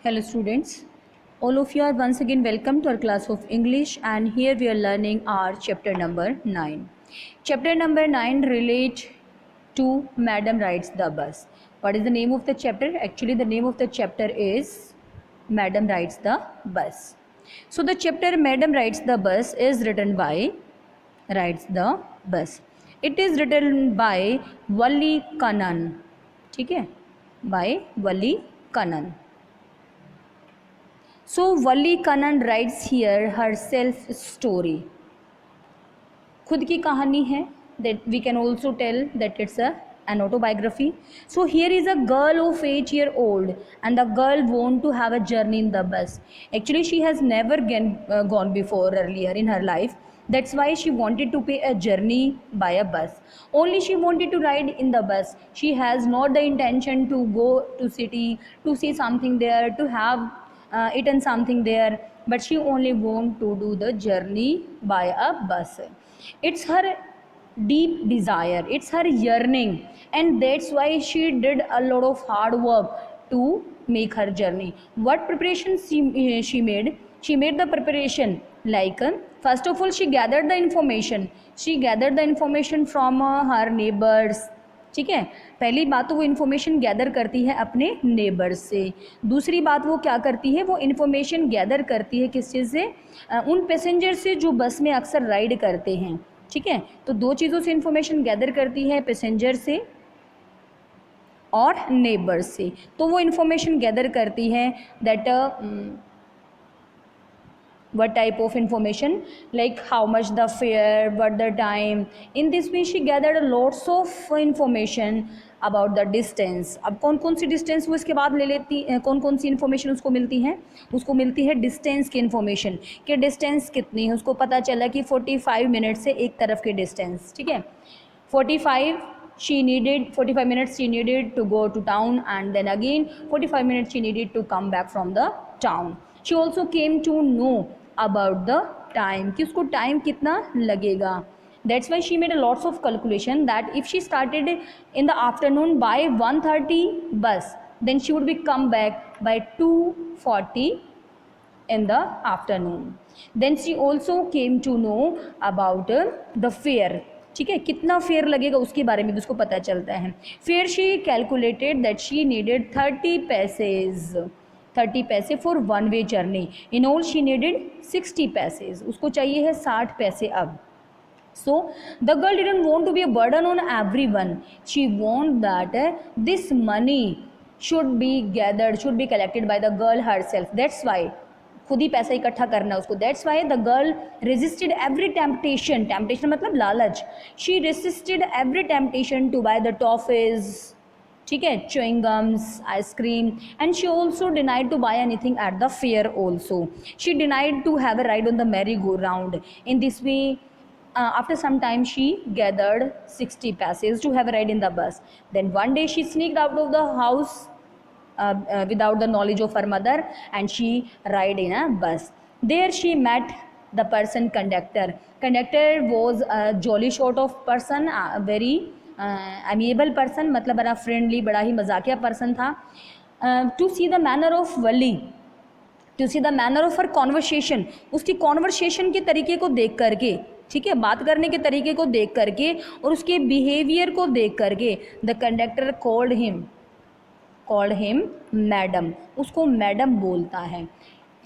Hello students, all of you are once again welcome to our class of English, and here we are learning our chapter number 9. Chapter number 9 relate to Madam Rides the Bus. What is the name of the chapter? Actually the name of the chapter is Madam Rides the Bus. So the chapter Madam Rides the Bus is written by Rides the Bus. It is written by Wali Kanan. ठीक है, by Wali Kanan. So Wali Kanan writes here her self story. खुद की कहानी है, that we can also tell that it's an autobiography. So here is a girl of 8-year-old and the girl want to have a journey in the bus. Actually she has never gone before earlier in her life. That's why she wanted to pay a journey by a bus. Only she wanted to ride in the bus. She has not the intention to go to city, to see something there, to have eaten something there, but she only want to do the journey by a bus. It's her deep desire, it's her yearning, and that's why she did a lot of hard work to make her journey. What preparation she made? She made the preparation like first of all she gathered the information. She gathered the information from her neighbors. ठीक है, पहली बात तो वो information gather करती है अपने neighbours से. दूसरी बात वो क्या करती है, वो इन्फॉर्मेशन गैदर करती है किस चीज़ से, उन पैसेंजर से जो बस में अक्सर राइड करते हैं. ठीक है, तो दो चीज़ों से इन्फॉर्मेशन गैदर करती है, पैसेंजर से और नेबर्स से. तो वो इन्फॉर्मेशन गैदर करती है that what type of information, like how much the fare, what the time. In this way she gathered lots of information about the distance. अब कौन कौन सी डिस्टेंस वो इसके बाद ले लेती, कौन कौन सी इन्फॉर्मेशन उसको मिलती है, उसको मिलती है डिस्टेंस की इन्फॉर्मेशन कि डिस्टेंस कितनी है. उसको पता चला कि 45 मिनट से एक तरफ की डिस्टेंस. ठीक है, 45 minutes she needed to go to town, and then again 45 minutes she needed to come back from the town. She also came to know about the time, कि उसको टाइम कितना लगेगा. That's why she made a lots of calculation that if she started in the afternoon by 1:30 bus, then she would be come back by 2:40 in the afternoon. Then she also came to know about the fare. ठीक है, कितना fair लगेगा उसके बारे में भी उसको पता चलता है. Fair she calculated that she needed 30 पैसे for one way journey. In all she needed 60 passage. उसको चाहिए है 60 पैसे अब. So the girl didn't want to be a burden on everyone. She want that this money should be gathered, should be collected by the girl herself. That's why खुद ही पैसा इकट्ठा करना उसको. That's why the girl resisted every temptation. Temptation मतलब लालच. She resisted every temptation to buy the toffees, ठीक है, chewing gums, ice cream, and she also denied to buy anything at the fair also. She denied to have a ride on the merry-go-round. In this way, after some time she gathered 60 passes to have a ride in the bus. Then one day she sneaked out of the house without the knowledge of her mother, and she ride in a bus. There she met the person conductor. Conductor was a jolly sort of person, very amiable person, मतलब बड़ा friendly, बड़ा ही मजाकिया person था. To see the manner of Valli, to see the manner of her conversation, उसकी conversation के तरीके को देख करके, ठीक है, बात करने के तरीके को देख करके और उसके बिहेवियर को देख करके, the conductor called him madam. उसको मैडम बोलता है.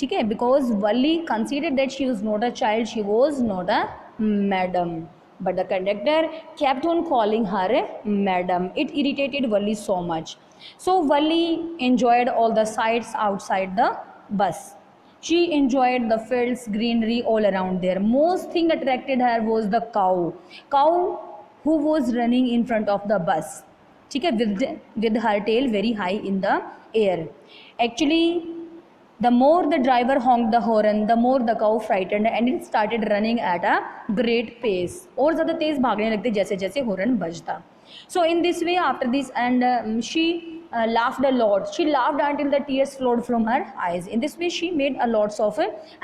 ठीक है, because Wali considered that she was not a child, she was not a madam. But the conductor kept on calling her madam. It irritated Wali so much. So Wali enjoyed all the sights outside the bus. She enjoyed the fields, greenery all around there. Most thing attracted her was the cow who was running in front of the bus. ठीक है, with her tail very high in the air. Actually, the more the driver honked the horn, the more the cow frightened, and it started running at a great pace. और ज़्यादा तेज़ भागने लगते जैसे जैसे horn बजता. So in this way, after this, and she laughed a lot. She laughed until the tears flowed from her eyes. In this way, she made a lots of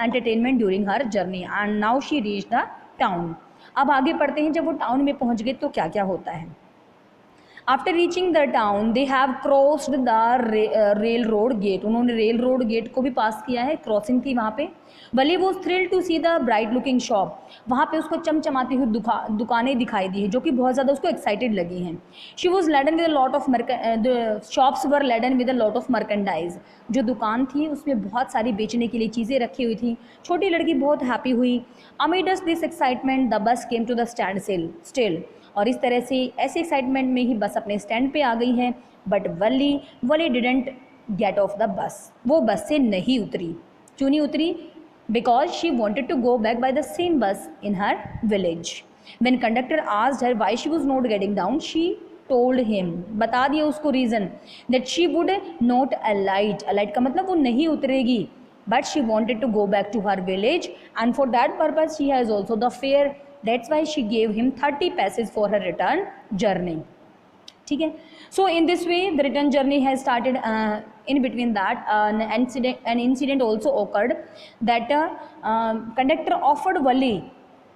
entertainment during her journey. And now she reached the town. अब आगे पढ़ते हैं. जब वो town में पहुँच गए तो क्या क्या होता है. After reaching the town they have crossed the rail road gate, उन्होंने रेल रोड गेट को भी पास किया है, क्रॉसिंग थी वहाँ पे। Valli was thrilled to see the bright looking shop, वहाँ पे उसको चमचमाती हुई दुकानें दिखाई दी है जो कि बहुत ज़्यादा उसको एक्साइटेड लगी हैं। She was laden with a lot of the shops were laden with a lot of merchandise, जो दुकान थी उसमें बहुत सारी बेचने के लिए चीज़ें रखी हुई थी। छोटी लड़की बहुत हैप्पी हुई। Amidst this excitement the bus came to the standstill, और इस तरह से ऐसे एक्साइटमेंट में ही बस अपने स्टैंड पे आ गई है। But Valli didn't get off the bus, वो बस से नहीं उतरी। क्यों नहीं उतरी? Because she wanted to go back by the same bus in her village. When conductor asked her why she was not getting down, she told him, बता दिया उसको reason, that she would not alight, alight का मतलब वो नहीं उतरेगी, but she wanted to go back to her village and for that purpose she has also the fare, that's why she gave him 30 paise for her return journey. ठीक है, so in this way the return journey has started. In between that an incident also occurred that conductor offered Wali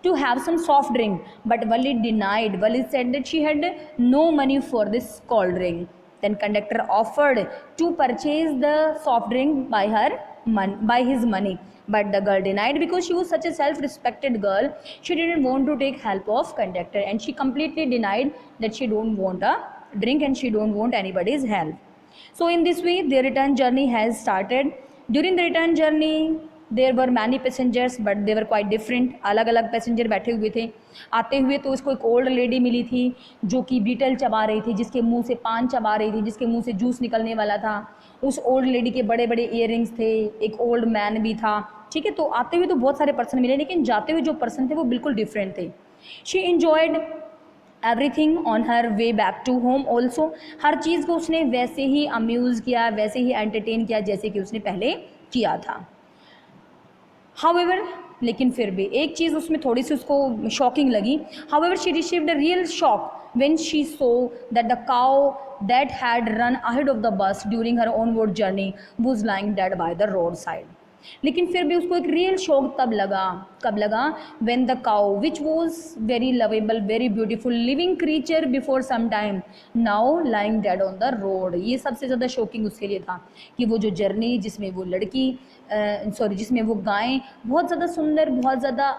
to have some soft drink, but Wali denied. Wali said that she had no money for this cold drink. Then conductor offered to purchase the soft drink by his money, but the girl denied because she was such a self-respected girl. She didn't want to take help of conductor, and she completely denied that she don't want a drink and she don't want anybody's help. So in this way their return journey has started. During the return journey there were many passengers but they were quite different, अलग अलग passenger बैठे हुए थे। आते हुए तो उसको एक ओल्ड लेडी मिली थी जो कि बीटल चबा रही थी, जिसके मुंह से पान चबा रही थी, जिसके मुंह से जूस निकलने वाला था। उस ओल्ड लेडी के बड़े बड़े इयररिंग्स थे, एक ओल्ड मैन भी था। ठीक है, तो आते हुए तो बहुत सारे पर्सन मिले लेकिन जाते हुए जो पर्सन थे वो बिल्कुल डिफरेंट थे। She enjoyed everything on her way back to home also, हर चीज़ को उसने वैसे ही अम्यूज़ किया, वैसे ही एंटरटेन किया जैसे कि उसने पहले किया था। हाउएवर, लेकिन फिर भी एक चीज़ उसमें थोड़ी सी उसको शॉकिंग लगी। However she received a real shock when she saw that the cow that had run ahead of the bus during her onward journey was lying dead by the roadside. लेकिन फिर भी उसको एक रियल शॉक तब लगा, कब लगा? when the cow which was very lovable, very beautiful living creature before some time now lying dead on the road. ये सबसे ज़्यादा शॉकिंग उसके लिए था कि वो जो जर्नी जिसमें वो लड़की जिसमें वो गाय बहुत ज़्यादा सुंदर, बहुत ज़्यादा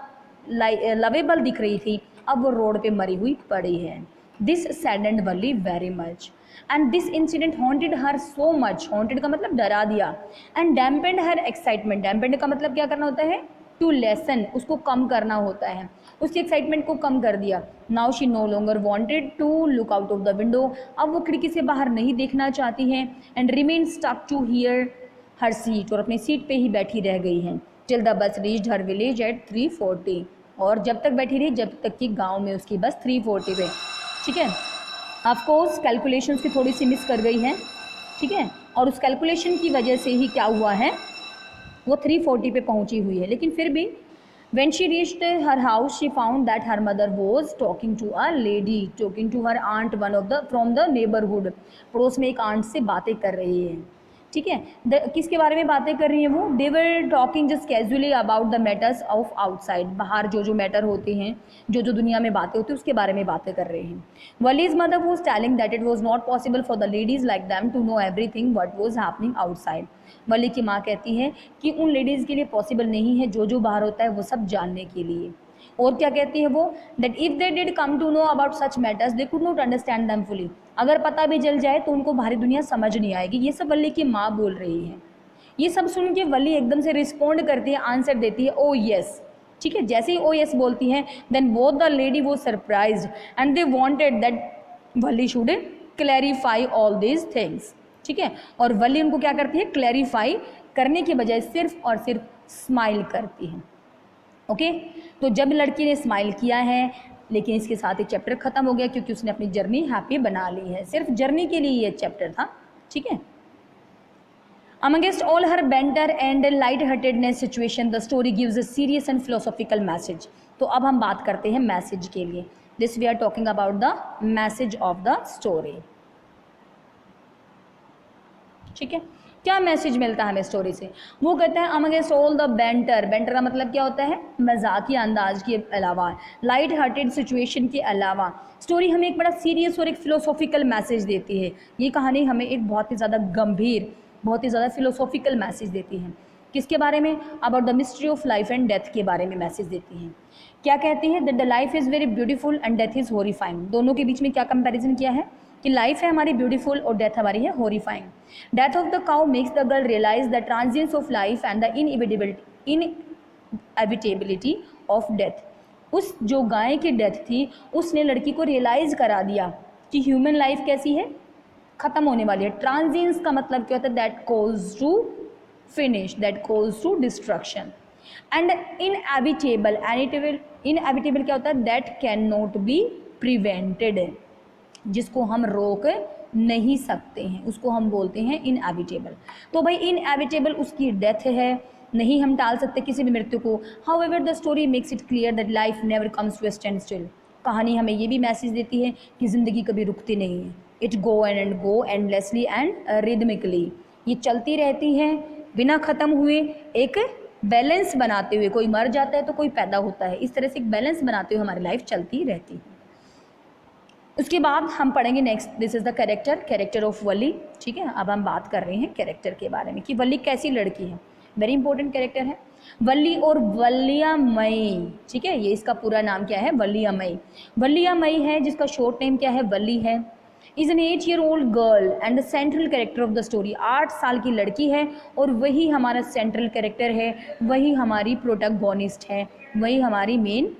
लवेबल दिख रही थी, अब वो रोड पे मरी हुई पड़ी है। This saddened Wali very much and this incident haunted her so much, haunted का मतलब डरा दिया, एंड डैम्पेंड हर एक्साइटमेंट, डैम्पेंड का मतलब क्या करना होता है? टू लेसन, उसको कम करना होता है, उसकी एक्साइटमेंट को कम कर दिया। Now she no longer wanted to look out of the window, अब वो खिड़की से बाहर नहीं देखना चाहती है। And remain stuck to here her seat, और अपनी सीट पे ही बैठी रह गई हैं। Till the bus reached her village at 3:40, और जब तक बैठी रही जब तक कि गाँव में उसकी बस 3:40 पे। ठीक है, ऑफकोर्स कैलकुलेशंस की थोड़ी सी मिस कर गई है। ठीक है, और उस कैलकुलेशन की वजह से ही क्या हुआ है, वो 3:40 पे पहुंची हुई है। लेकिन फिर भी when she reached her house she found that her mother was talking to a lady, talking to her aunt, one of the from the neighborhood, पड़ोस में एक आंट से बातें कर रही है। ठीक है, किसके बारे में बातें कर रही हैं वो? They were talking just casually about the matters of outside, बाहर जो जो मैटर होते हैं, जो जो दुनिया में बातें होती हैं उसके बारे में बातें कर रहे हैं। Valli's mother was telling that it was not possible for the ladies like them to know everything what was happening outside. Valli की माँ कहती है कि उन लेडीज़ के लिए पॉसिबल नहीं है जो जो बाहर होता है वो सब जानने के लिए। और क्या कहती है वो? That if they did come to know about such matters they could not understand them fully, अगर पता भी चल जाए तो उनको बाहरी दुनिया समझ नहीं आएगी। ये सब वली की माँ बोल रही है। ये सब सुन के वली एकदम से रिस्पॉन्ड करती है, आंसर देती है, ओ येस। ठीक है, जैसे ही ओ येस बोलती है देन बोथ द लेडी वो surprised and they wanted that Wali should clarify all these things. ठीक है, और वली उनको क्या करती है? क्लैरिफाई करने के बजाय सिर्फ और सिर्फ स्माइल करती है। ओके, तो जब लड़की ने स्माइल किया है, लेकिन इसके साथ ही चैप्टर खत्म हो गया क्योंकि उसने अपनी जर्नी हैप्पी बना ली है। सिर्फ जर्नी के लिए ये चैप्टर था। ठीक है, Amongst all her banter and light-heartedness situation, the story gives a serious and philosophical message. तो अब हम बात करते हैं मैसेज के लिए। This we are talking about the message of the story. ठीक है, क्या मैसेज मिलता है हमें स्टोरी से? वो कहते हैं um against all the banter, banter का मतलब क्या होता है? मजाकिया अंदाज के अलावा, लाइट हार्टेड सिचुएशन के अलावा स्टोरी हमें एक बड़ा सीरियस और एक फिलोसॉफिकल मैसेज देती है। ये कहानी हमें एक बहुत ही ज़्यादा गंभीर, बहुत ही ज़्यादा फिलोसॉफिकल मैसेज देती है। किसके बारे में? About the mystery of life and death के बारे में मैसेज देती है। क्या कहती है? That the life is very beautiful and death is horrifying. दोनों के बीच में क्या कंपैरिजन किया है कि लाइफ है हमारी ब्यूटीफुल और डेथ हमारी है horrifying. Death of the cow makes the girl realize the transience of life and the inevitability of death. उस जो गाय की डेथ थी उसने लड़की को रियलाइज़ करा दिया कि ह्यूमन लाइफ कैसी है, ख़त्म होने वाली है। ट्रांजिएंस का मतलब क्या होता है? That cause to finish, that cause to destruction. And inevitable, inevitable क्या होता है? That can not be prevented, जिसको हम रोक नहीं सकते हैं उसको हम बोलते हैं इनएविटेबल। तो भाई इनएविटेबल उसकी डेथ है, नहीं हम टाल सकते किसी भी मृत्यु को। However the story makes it clear that life never comes to standstill. कहानी हमें ये भी मैसेज देती है कि ज़िंदगी कभी रुकती नहीं है। It go endlessly and rhythmically. ये चलती रहती है बिना ख़त्म हुए, एक बैलेंस बनाते हुए। कोई मर जाता है तो कोई पैदा होता है, इस तरह से एक बैलेंस बनाते हुए हमारी लाइफ चलती रहती है। उसके बाद हम पढ़ेंगे next, this is the character of Valli. ठीक है, अब हम बात कर रहे हैं कैरेक्टर के बारे में कि वली कैसी लड़की है। वेरी इंपॉर्टेंट कैरेक्टर है वली और वलियामई। ठीक है, ये इसका पूरा नाम क्या है? वलियामई। वलियामई है जिसका शॉर्ट नेम क्या है? वली है। Is an 8-year-old girl and the central character of the story. 8 साल की लड़की है और वही हमारा सेंट्रल कैरेक्टर है, वही हमारी प्रोटैगोनिस्ट है, वही हमारी मेन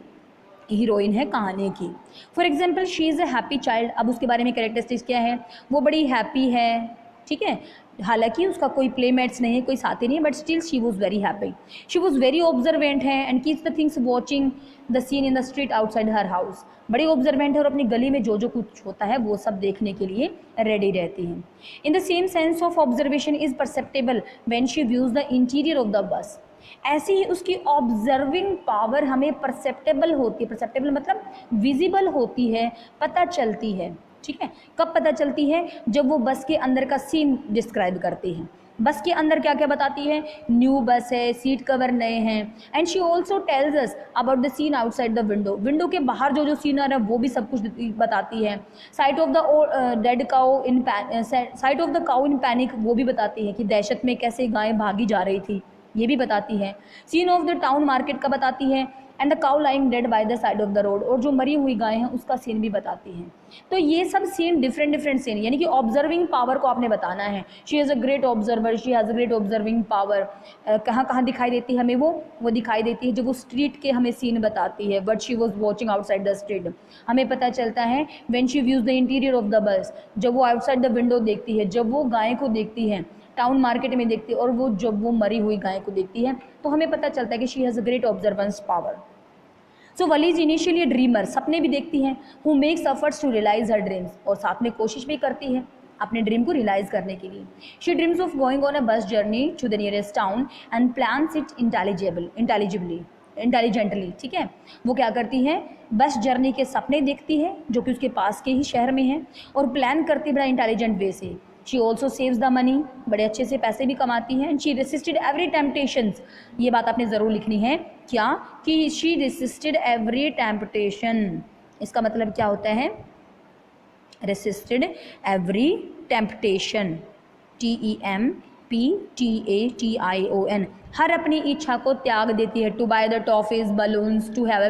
हीरोइन है कहानी की। For example she is a happy child. अब उसके बारे में कैरेक्टरिस्टिक्स क्या है? वो बड़ी हैप्पी है। ठीक है, हालांकि उसका कोई प्लेमेट्स नहीं है, कोई साथी नहीं है, but still she was very happy. She was very observant है and keeps the things watching the scene in the street outside her house. बड़ी ऑब्जर्वेंट है और अपनी गली में जो जो कुछ होता है वो सब देखने के लिए रेडी रहती है। In the same sense of observation is perceptible when she views the interior of the बस। ऐसी ही उसकी ऑब्जर्विंग पावर हमें परसेप्टेबल होती है। परसेप्टेबल मतलब विजिबल होती है, पता चलती है। ठीक है, कब पता चलती है? जब वो बस के अंदर का सीन डिस्क्राइब करती है। बस के अंदर क्या क्या बताती है? न्यू बस है, सीट कवर नए हैं। And she also tells us about the scene outside the window. Window के बाहर जो जो सीन आ रहा है वो भी सब कुछ बताती है। Site of the dead cow in site of the cow in panic, वो भी बताती है कि दहशत में कैसे गाय भागी जा रही थी, ये भी बताती है। Scene of the town market का बताती है। And the cow lying dead by the side of the road, और जो मरी हुई गाय हैं उसका सीन भी बताती हैं। तो ये सब सीन डिफरेंट सीन, यानी कि ऑब्जर्विंग पावर को आपने बताना है। She is a great observer, she has a great observing power. कहाँ कहाँ दिखाई देती है हमें? वो दिखाई देती है जब वो स्ट्रीट के हमें सीन बताती है। But she was watching outside the street. हमें पता चलता है when she views the interior of the बस, जब वो आउटसाइड द विंडो देखती है, जब वो गाय को देखती है, टाउन मार्केट में देखती है, और वो जब वो मरी हुई गाय को देखती है, तो हमें पता चलता है कि she has a great observance power. So Valli is initially dreamer, सपने भी देखती हैं। Who makes efforts to realise her dreams, और साथ में कोशिश भी करती है अपने ड्रीम को रियलाइज करने के लिए। She dreams of going on a bus journey to the nearest town and plans it intelligently. ठीक है, वो क्या करती है? बस जर्नी के सपने देखती है जो कि उसके पास के ही शहर में है, और प्लान करती है बड़ा इंटेलिजेंट वे से। She also saves the money, बड़े अच्छे से पैसे भी कमाती हैं। And she resisted every temptations, ये बात आपने ज़रूर लिखनी है। क्या? कि शी रेसिस्टेड एवरी टेम्पटेशन। इसका मतलब क्या होता है? Resisted every temptation, TEMPTATION। हर अपनी इच्छा को त्याग देती है। To buy the toffees, balloons, to have a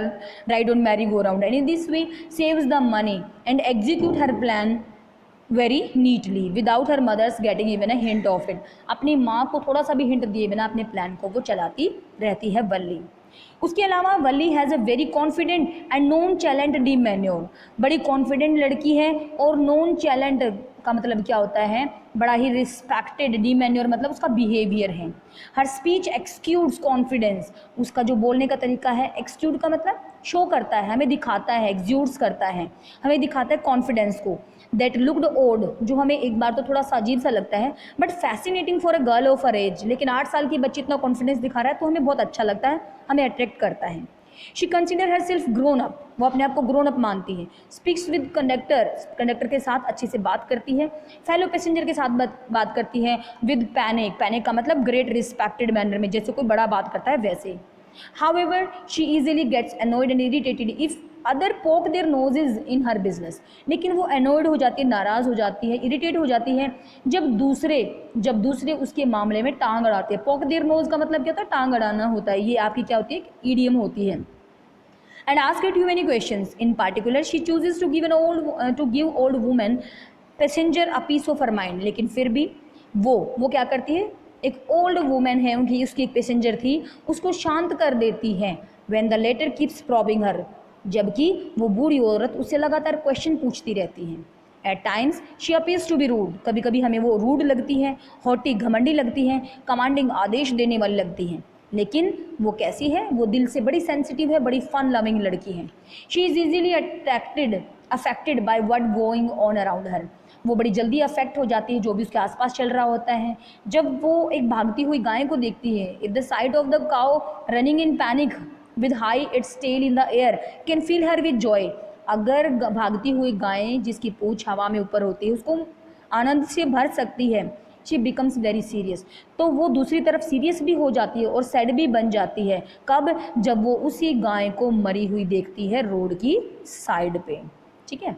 ride on merry go round, and in this way saves the money and execute her plan very neatly without her mother's getting even a hint of it. अपनी माँ को थोड़ा सा भी hint दिए बिना अपने plan को वो चलाती रहती है वली। उसके अलावा Valli has a very confident and nonchalant demeanour. बड़ी कॉन्फिडेंट लड़की है, और नॉन चैलेंट का मतलब क्या होता है? बड़ा ही रिस्पेक्टेड। डी मैन्योर मतलब उसका बिहेवियर है। हर स्पीच एक्सक्यूड्स कॉन्फिडेंस, उसका जो बोलने का तरीका है, एक्सक्यूड का मतलब शो करता है, हमें दिखाता है, एक्सक्यूड्स करता है, हमें दिखाता है कॉन्फिडेंस को। दैट लुक्ड ओड, जो हमें एक बार तो थोड़ा सा अजीब सा लगता है, but fascinating for a girl of her age. लेकिन 8 साल की बच्ची इतना कॉन्फिडेंस दिखा रहा है तो हमें बहुत अच्छा लगता है, हमें अट्रैक्ट करता है। She consider her self grown up, वो अपने आप को ग्रोन अप मानती है। स्पीक्स विद कंडक्टर, कंडक्टर के साथ अच्छे से बात करती है। फेलो पैसेंजर के साथ बात करती है। विद पैनिक, पैनिक का मतलब ग्रेट रिस्पेक्टेड मैनर में, जैसे कोई बड़ा बात करता है वैसे। However, she easily gets annoyed and irritated if other poke their noses in her business. लेकिन वो annoyed हो जाती है, नाराज़ हो जाती है, irritate हो जाती है जब दूसरे उसके मामले में टांग अड़ाते हैं। poke their nose का मतलब क्या होता है? टांग अड़ाना होता है। ये आपकी क्या होती है? idiom होती है। And ask her too many questions. In particular, she chooses to give old woman passenger a piece of her mind. लेकिन फिर भी वो क्या करती है? एक ओल्ड वुमेन है उनकी, उसकी एक पैसेंजर थी, उसको शांत कर देती है। When the latter keeps probing her, जबकि वो बूढ़ी औरत उससे लगातार क्वेश्चन पूछती रहती है। At times she appears to be rude, कभी कभी हमें वो रूड लगती है, हॉटी घमंडी लगती है, कमांडिंग आदेश देने वाली लगती हैं। लेकिन वो कैसी है? वो दिल से बड़ी सेंसिटिव है, बड़ी फन लविंग लड़की है। She is easily affected by what going on around her, वो बड़ी जल्दी अफेक्ट हो जाती है जो भी उसके आसपास चल रहा होता है। जब वो एक भागती हुई गाय को देखती है, if the sight of the cow running in panic with high its tail in the air can fill her with joy, अगर भागती हुई गाय जिसकी पूंछ हवा में ऊपर होती है उसको आनंद से भर सकती है, शी बिकम्स वेरी सीरियस, तो वो दूसरी तरफ सीरियस भी हो जाती है और सैड भी बन जाती है। कब? जब वो उसी गाय को मरी हुई देखती है रोड की साइड पे। ठीक है।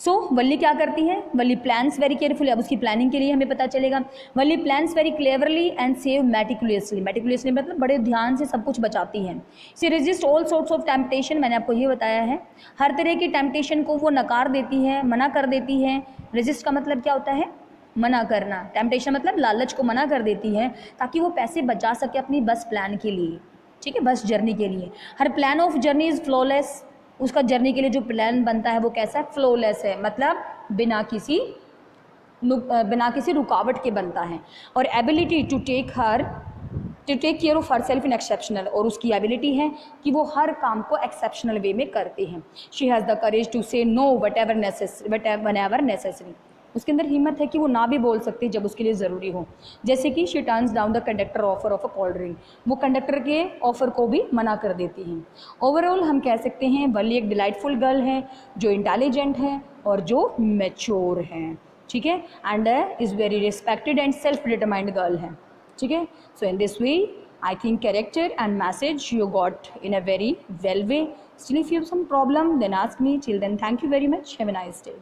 वल्ली क्या करती है? वल्ली प्लान्स वेरी केयरफुली, अब उसकी प्लानिंग के लिए हमें पता चलेगा। Valli plans very cleverly and save meticulously, meticulously मतलब बड़े ध्यान से सब कुछ बचाती है। She resist all sorts of temptation, मैंने आपको ये बताया है, हर तरह की टेम्पटेशन को वो नकार देती है, मना कर देती है। रेजिस्ट का मतलब क्या होता है? मना करना। टेम्पटेशन मतलब लालच को मना कर देती है ताकि वो पैसे बचा सके अपनी बस प्लान के लिए। ठीक है, बस जर्नी के लिए। Her plan of journey is flawless, उसका जर्नी के लिए जो प्लान बनता है वो कैसा है? फ्लोलेस है, मतलब बिना किसी रुकावट के बनता है। और ability to take care of herself in exceptional, और उसकी एबिलिटी है कि वो हर काम को एक्सेप्शनल वे में करते हैं। She has the courage to say no whenever necessary, उसके अंदर हिम्मत है कि वो ना भी बोल सकती जब उसके लिए ज़रूरी हो। जैसे कि she turns down the conductor offer of a cold drink, वो कंडक्टर के ऑफर को भी मना कर देती हैं। ओवरऑल हम कह सकते हैं वल्ली एक डिलाइटफुल गर्ल है जो इंटेलिजेंट है और जो मैच्योर है। ठीक है, and is very respected and self determined girl है। ठीक है, so in this way I think character and message you got in a very well way. Still if you have some problem then ask me. Till then, thank you very much. Have a nice day.